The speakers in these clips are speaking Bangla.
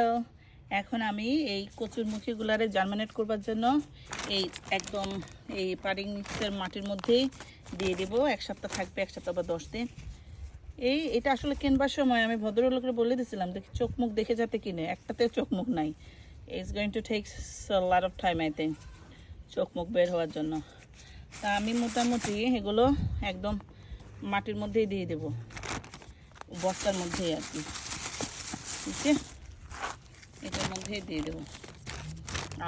তো এখন আমি এই কচুর মুখিগুলারে জার্মিনেট করবার জন্য এই একদম এই পাডিং মিক্সের মাটির মধ্যেই দিয়ে দেবো। এক সপ্তাহ থাকবে, এক সপ্তাহ বা 10 দিন। এটা আসলে কিনবার সময় আমি ভদ্রলোকের বলে দিয়েছিলাম দেখি চোখ মুখ দেখে যাতে কিনে, একটাতে চোখ মুখ নাই। It's going to take a lot of time I think চোখ মুখ বের হওয়ার জন্য। তা আমি মোটামুটি এগুলো একদম মাটির মধ্যেই দিয়ে দেবো, বস্তার মধ্যেই আর কি। ঠিক আছে, এটার মধ্যেই দিয়ে দেবো,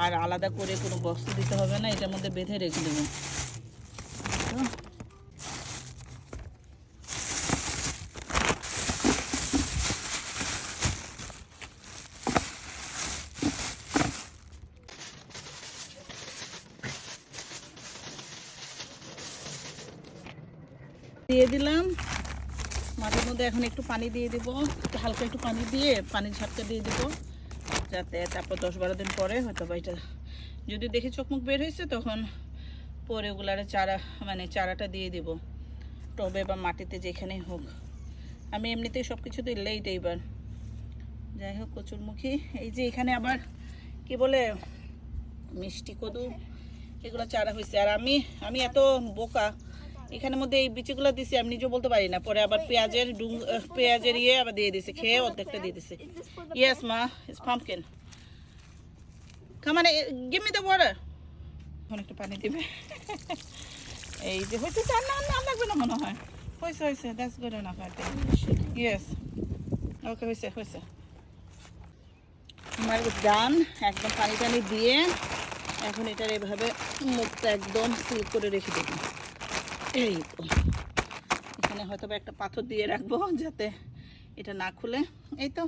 আর আলাদা করে কোনো বস্তা দিতে হবে না, এটার মধ্যে বেঁধে রেখে দেবো। দিয়ে দিলাম মাটির মধ্যে। এখন একটু পানি দিয়ে দেবো, হালকা একটু পানি দিয়ে পানির ঝাপটা দিয়ে দেবো, যাতে তারপর 10-12 দিন পরে হয়তো বা এটা যদি দেখি চোখমুখ বের হয়েছে তখন পরে ওগুলারে চারাটা দিয়ে দেব টবে বা মাটিতে, যেখানেই হোক। আমি এমনিতেই সব কিছু দিই লেট এইবার। যাই হোক, কচুরমুখী এই যে এখানে আবার কি বলে মিষ্টি কদু, এগুলো চারা হয়েছে। আর আমি এত বোকা, এখানের মধ্যে এই বিচিগুলো দিছি, আমি নিজেও বলতে পারি না। পরে আবার পেঁয়াজের আবার দিয়ে দিছে, খেয়ে অর্ধেকটা দিয়ে দিছে। ইয়েস মা, it's pumpkin. Come on, give me the water. এখন একটু পানি দিবে। এই যে হয়েছে, না লাগবে না মনে হয়। হয়েছে, that's good enough I think. Yes, okay, হয়েছে। আমার ডান। একদম পানি টানি দিয়ে এখন এটার এভাবে মুখটা একদম সিল করে রেখে দেবো। এই তো, এখানে হয়তো একটা পাথর দিয়ে রাখবো যাতে এটা না খুলে। এই তো।